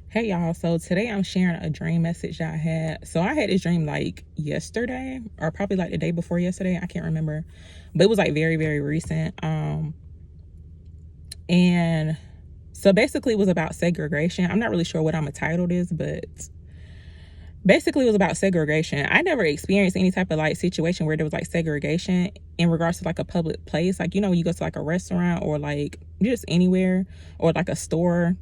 Hey y'all, so today I'm sharing a dream message that I had. So I had this dream like yesterday, or probably like the day before yesterday. I can't remember, but it was like very, very recent. And so basically it was about segregation. I'm not really sure what I'm entitled is, but basically it was about segregation. I never experienced any type of like situation where there was like segregation in regards to like a public place. Like, when you go to like a restaurant or like just anywhere or like a store.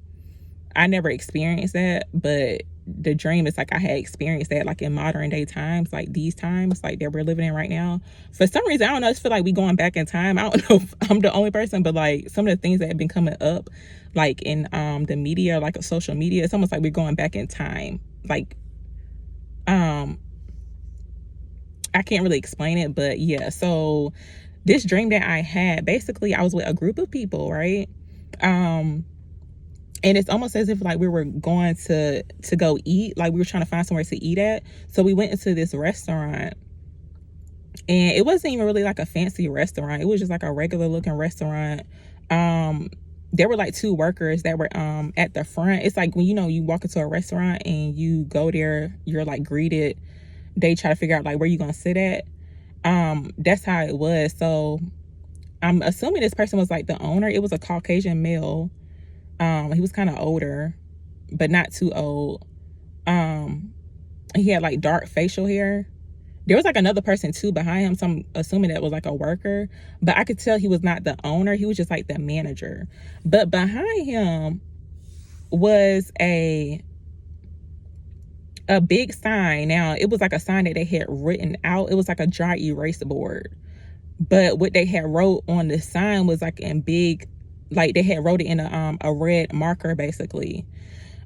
I never experienced that, but the dream is like I had experienced that like in modern day times, like these times like that we're living in right now. For some reason, I don't know, I just feel like we going back in time. I don't know if I'm the only person, but like some of the things that have been coming up like in the media, like social media, it's almost like we're going back in time. Like um I can't really explain it, but yeah. So this dream that I had, basically I was with a group of people, right? And it's almost as if like we were going to go eat, like we were trying to find somewhere to eat at. So we went into this restaurant, and it wasn't even really like a fancy restaurant. It was just like a regular looking restaurant. There were like two workers that were at the front. It's like when you walk into a restaurant and you go there, you're like greeted. They try to figure out like where you gonna sit at. That's how it was. So I'm assuming this person was like the owner. It was a Caucasian male. He was kind of older, but not too old. He had like dark facial hair. There was like another person too behind him, so I'm assuming that was like a worker, but I could tell he was not the owner. He was just like the manager. But behind him was a big sign. Now it was like a sign that they had written out. It was like a dry erase board, but what they had wrote on the sign was like in big, like they had wrote it in a red marker basically.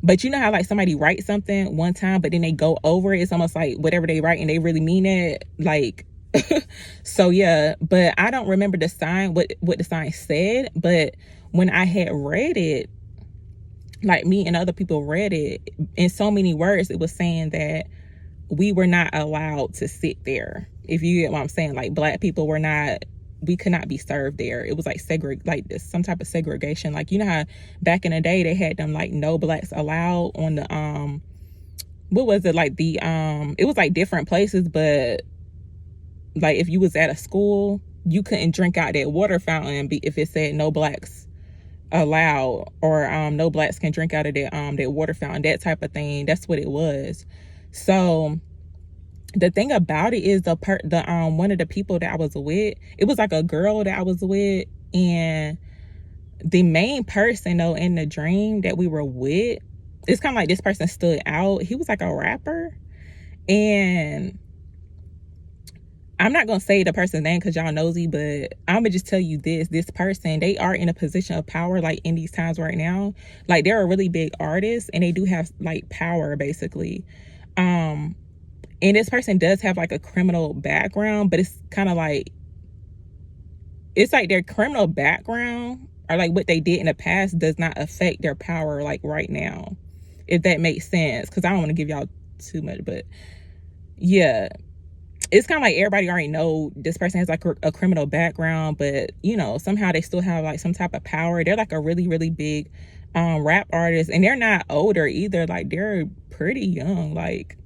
But you know how like somebody writes something one time, but then they go over it. It's almost like whatever they write and they really mean it. Like, so yeah. But I don't remember the sign, what the sign said. But when I had read it, like me and other people read it in so many words, it was saying that we were not allowed to sit there. If you get what I'm saying, like Black people were not, we could not be served there. It was like like this, some type of segregation. Like, you know how back in the day they had them like no Blacks allowed on the what was it, like the it was like different places, but like if you was at a school, you couldn't drink out that water fountain if it said no Blacks allowed, or no Blacks can drink out of that water fountain, that type of thing. That's what it was. So the thing about it is the one of the people that I was with, it was like a girl that I was with, and the main person though in the dream that we were with, it's kind of like this person stood out. He was like a rapper, and I'm not gonna say the person's name because y'all nosy, but I'm gonna just tell you this person, they are in a position of power like in these times right now. Like they're a really big artist and they do have like power basically. And this person does have like a criminal background, but it's kind of like, it's like their criminal background or like what they did in the past does not affect their power like right now, if that makes sense. Because I don't want to give y'all too much, but yeah, it's kind of like everybody already know this person has like a criminal background, but somehow they still have like some type of power. They're like a really, really big rap artist, and they're not older either. Like they're pretty young, like.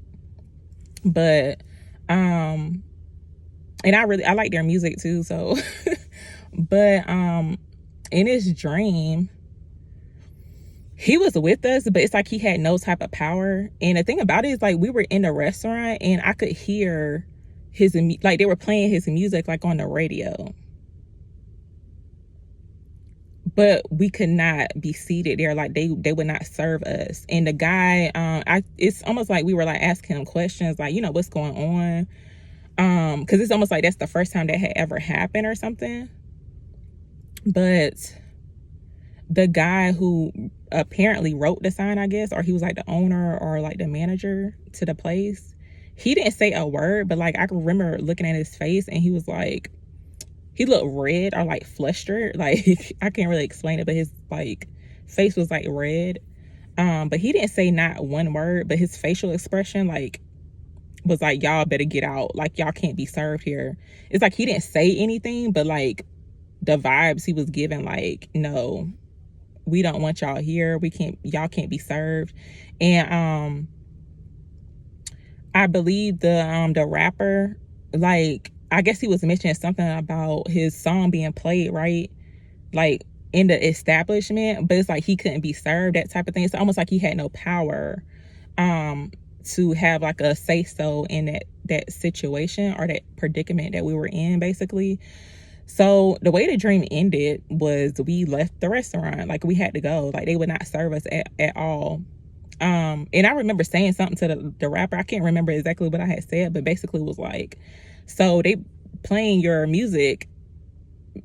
But and I like their music too, so but in his dream he was with us, but it's like he had no type of power. And the thing about it is like we were in the restaurant and I could hear his, like they were playing his music like on the radio, but we could not be seated there. Like they would not serve us. And the guy, it's almost like we were like asking him questions like, what's going on, because it's almost like that's the first time that had ever happened or something. But the guy who apparently wrote the sign, I guess, or he was like the owner or like the manager to the place, he didn't say a word, but like I can remember looking at his face and he was like, he looked red or like flustered. Like I can't really explain it, but his like face was like red. But he didn't say not one word, but his facial expression like was like, y'all better get out. Like y'all can't be served here. It's like he didn't say anything, but like the vibes he was giving, like, no, we don't want y'all here. Y'all can't be served. And I believe the rapper, like, I guess he was mentioning something about his song being played, right? Like in the establishment, but it's like he couldn't be served, that type of thing. It's almost like he had no power to have like a say so in that situation or that predicament that we were in, basically. So the way the dream ended was we left the restaurant. Like, we had to go. Like, they would not serve us at all. And I remember saying something to the rapper. I can't remember exactly what I had said, but basically it was like, so they playing your music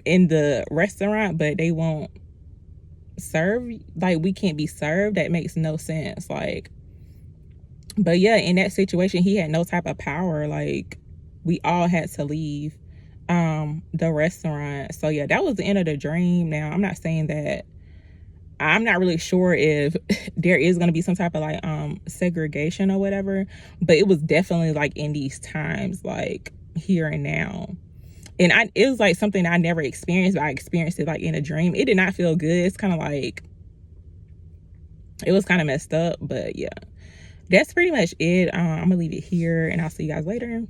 in the restaurant, but they won't serve, like, we can't be served. That makes no sense. Like, but yeah, in that situation, he had no type of power. Like, we all had to leave the restaurant. So yeah, that was the end of the dream. Now, I'm not saying that, I'm not really sure if there is going to be some type of like segregation or whatever, but it was definitely like in these times, like here and now. And it was like something I never experienced, but I experienced it like in a dream. It did not feel good. It's kind of like, it was kind of messed up. But yeah, that's pretty much it. I'm gonna leave it here, and I'll see you guys later.